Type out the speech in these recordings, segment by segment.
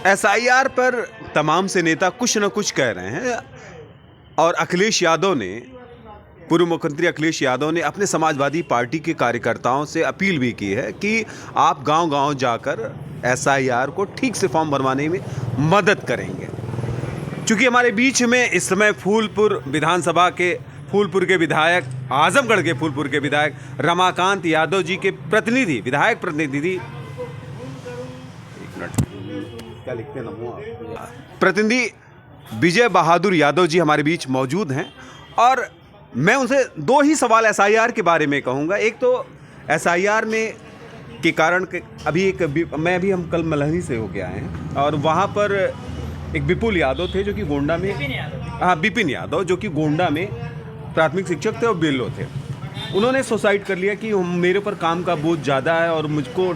SIR पर तमाम से नेता कुछ न कुछ कह रहे हैं और अखिलेश यादव ने, पूर्व मुख्यमंत्री अखिलेश यादव ने अपने समाजवादी पार्टी के कार्यकर्ताओं से अपील भी की है कि आप गांव-गांव जाकर एसआईआर को ठीक से फॉर्म भरवाने में मदद करेंगे। चूँकि हमारे बीच में इस समय फूलपुर विधानसभा के फूलपुर के विधायक, आजमगढ़ के फूलपुर के विधायक रमाकांत यादव जी के प्रतिनिधि, विधायक प्रतिनिधि, क्या लिखते हैं ना, प्रतिनिधि विजय बहादुर यादव जी हमारे बीच मौजूद हैं और मैं उनसे दो ही सवाल एसआईआर के बारे में कहूँगा। एक तो एसआईआर में के कारण हम कल मलहनी से होके आए हैं और वहाँ पर एक विपुल यादव थे जो कि गोंडा में, विपिन यादव जो कि गोंडा में प्राथमिक शिक्षक थे और बीएलओ थे। उन्होंने सुसाइड कर लिया कि मेरे पर काम का बोझ ज़्यादा है और मुझको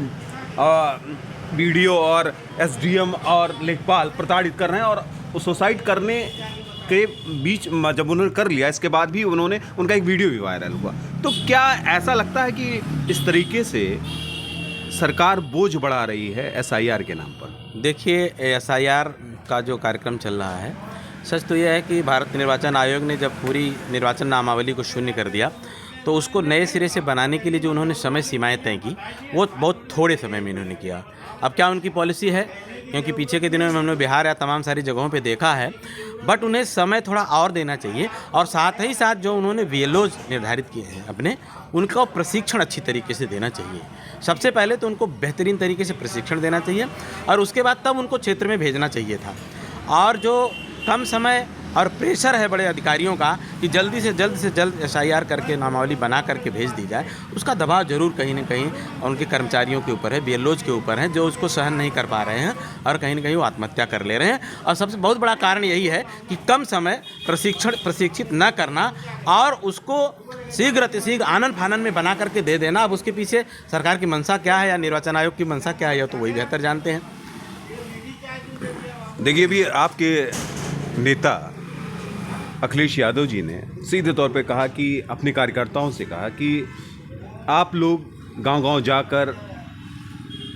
बीडीओ और एसडीएम और लेखपाल प्रताड़ित कर रहे हैं। और सुसाइड करने के बीच जब उन्होंने कर लिया, इसके बाद भी उनका एक वीडियो भी वायरल हुआ। तो क्या ऐसा लगता है कि इस तरीके से सरकार बोझ बढ़ा रही है एसआईआर के नाम पर? देखिए, एसआईआर का जो कार्यक्रम चल रहा है, सच तो यह है कि भारत निर्वाचन आयोग ने जब पूरी निर्वाचन नामावली को शून्य कर दिया तो उसको नए सिरे से बनाने के लिए जो उन्होंने समय सीमाएं तय की वो बहुत थोड़े समय में इन्होंने किया। अब क्या उनकी पॉलिसी है, क्योंकि पीछे के दिनों में हमने बिहार या तमाम सारी जगहों पे देखा है, बट उन्हें समय थोड़ा और देना चाहिए। और साथ ही साथ जो उन्होंने वीएलओज निर्धारित किए हैं अपने, उनका प्रशिक्षण अच्छी तरीके से देना चाहिए। सबसे पहले तो उनको बेहतरीन तरीके से प्रशिक्षण देना चाहिए और उसके बाद तब उनको क्षेत्र में भेजना चाहिए था। और जो कम समय और प्रेशर है बड़े अधिकारियों का कि जल्दी से जल्द एसआईआर करके नामावली बना करके भेज दी जाए, उसका दबाव जरूर कहीं न कहीं उनके कर्मचारियों के ऊपर है, बीएलओज के ऊपर है, जो उसको सहन नहीं कर पा रहे हैं और कहीं न कहीं वो आत्महत्या कर ले रहे हैं। और सबसे बहुत बड़ा कारण यही है कि कम समय प्रशिक्षित न करना और उसको शीघ्र अतिशीघ्र आनन फानन में बना करके दे देना। अब उसके पीछे सरकार की मंशा क्या है या निर्वाचन आयोग की मंशा क्या है, तो वही बेहतर जानते हैं। देखिए, अभी आपके नेता अखिलेश यादव जी ने सीधे तौर पे कहा कि अपने कार्यकर्ताओं से कहा कि आप लोग गांव-गांव जाकर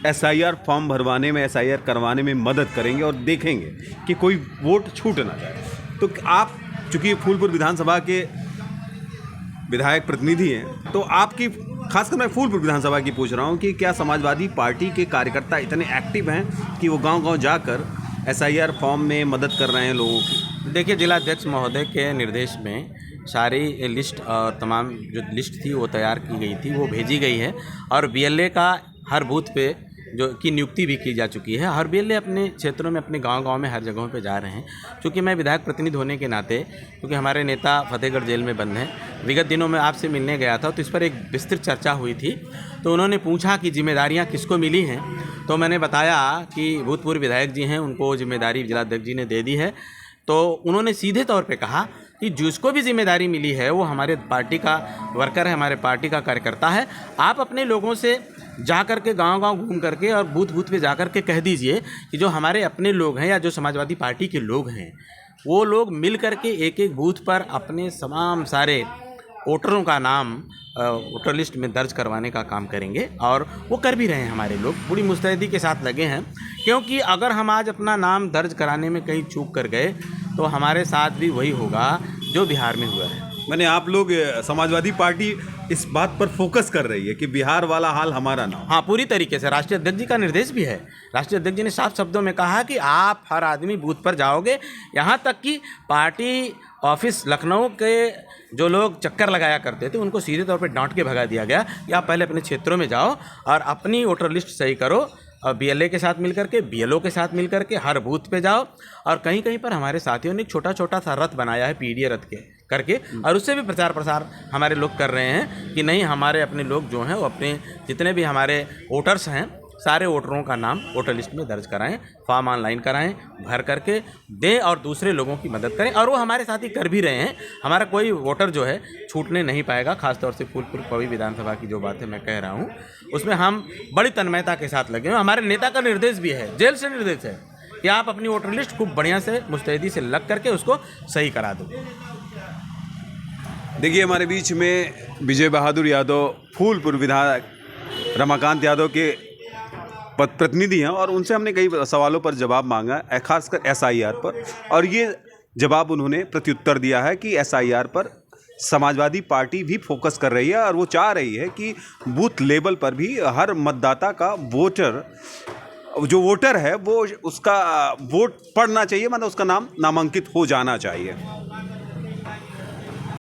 एसआईआर फॉर्म भरवाने में, एसआईआर करवाने में मदद करेंगे और देखेंगे कि कोई वोट छूट ना जाए। तो आप चूँकि फूलपुर विधानसभा के विधायक प्रतिनिधि हैं, तो आपकी, खासकर मैं फूलपुर विधानसभा की पूछ रहा हूँ कि क्या समाजवादी पार्टी के कार्यकर्ता इतने एक्टिव हैं कि वो गाँव-गाँव जाकर एसआईआर फॉर्म में मदद कर रहे हैं लोगों की? देखिए, जिलाध्यक्ष महोदय के निर्देश में सारी लिस्ट और तमाम जो लिस्ट थी वो तैयार की गई थी, वो भेजी गई है और बीएलए का हर बूथ पे जो की नियुक्ति भी की जा चुकी है। हर बीएलए अपने क्षेत्रों में, अपने गांव-गांव में हर जगहों पे जा रहे हैं। क्योंकि मैं विधायक प्रतिनिधि होने के नाते, क्योंकि हमारे नेता फतेहगढ़ जेल में बंद हैं, विगत दिनों में आपसे मिलने गया था तो इस पर एक विस्तृत चर्चा हुई थी। तो उन्होंने पूछा कि जिम्मेदारियाँ किसको मिली हैं, तो मैंने बताया कि भूतपूर्व विधायक जी हैं, उनको जिम्मेदारी जिलाध्यक्ष जी ने दे दी है। तो उन्होंने सीधे तौर पे कहा कि जिसको भी जिम्मेदारी मिली है वो हमारे पार्टी का वर्कर है, हमारे पार्टी का कार्यकर्ता है। आप अपने लोगों से जा कर के गाँव-गाँव घूम करके और बूथ पे जा कर के कह दीजिए कि जो हमारे अपने लोग हैं या जो समाजवादी पार्टी के लोग हैं, वो लोग मिल कर के एक बूथ पर अपने तमाम सारे वोटरों का नाम वोटर लिस्ट में दर्ज करवाने का काम करेंगे। और वो कर भी रहे हैं, हमारे लोग पूरी मुस्तैदी के साथ लगे हैं। क्योंकि अगर हम आज अपना नाम दर्ज कराने में कहीं चूक कर गए तो हमारे साथ भी वही होगा जो बिहार में हुआ है। मैंने, आप लोग, समाजवादी पार्टी इस बात पर फोकस कर रही है कि बिहार वाला हाल हमारा ना हो। हाँ, पूरी तरीके से राष्ट्रीय अध्यक्ष जी का निर्देश भी है। राष्ट्रीय अध्यक्ष जी ने साफ शब्दों में कहा कि आप हर आदमी बूथ पर जाओगे। यहाँ तक कि पार्टी ऑफिस लखनऊ के जो लोग चक्कर लगाया करते थे उनको सीधे तौर पे डांट के भगा दिया गया कि आप पहले अपने क्षेत्रों में जाओ और अपनी वोटर लिस्ट सही करो और बीएलए के साथ मिलकर के, बीएलओ के साथ मिलकर के हर बूथ पे जाओ। और कहीं कहीं पर हमारे साथियों ने एक छोटा सा रथ बनाया है पीडीए रथ के करके, और उससे भी प्रचार प्रसार हमारे लोग कर रहे हैं कि नहीं, हमारे अपने लोग जो हैं वो अपने जितने भी हमारे वोटर्स हैं सारे वोटरों का नाम वोटर लिस्ट में दर्ज कराएं, फॉर्म ऑनलाइन कराएं, भर करके दें और दूसरे लोगों की मदद करें। और वो हमारे साथ ही कर भी रहे हैं। हमारा कोई वोटर जो है छूटने नहीं पाएगा। खासतौर से फूलपुर पवी विधानसभा की जो बातें मैं कह रहा हूँ उसमें हम बड़ी तन्मयता के साथ लगे हैं। हमारे नेता का निर्देश भी है, जेल से निर्देश है कि आप अपनी वोटर लिस्ट खूब बढ़िया से मुस्तैदी से लग करके उसको सही करा दो। देखिए, हमारे बीच में विजय बहादुर यादव, फूलपुर विधायक रमाकांत यादव के प्रतिनिधि हैं और उनसे हमने कई सवालों पर जवाब मांगा है, खासकर एसआईआर पर, और ये जवाब उन्होंने प्रत्युत्तर दिया है कि एसआईआर पर समाजवादी पार्टी भी फोकस कर रही है और वो चाह रही है कि बूथ लेवल पर भी हर मतदाता का जो वोटर है वो उसका वोट पड़ना चाहिए, मतलब उसका नाम नामांकित हो जाना चाहिए।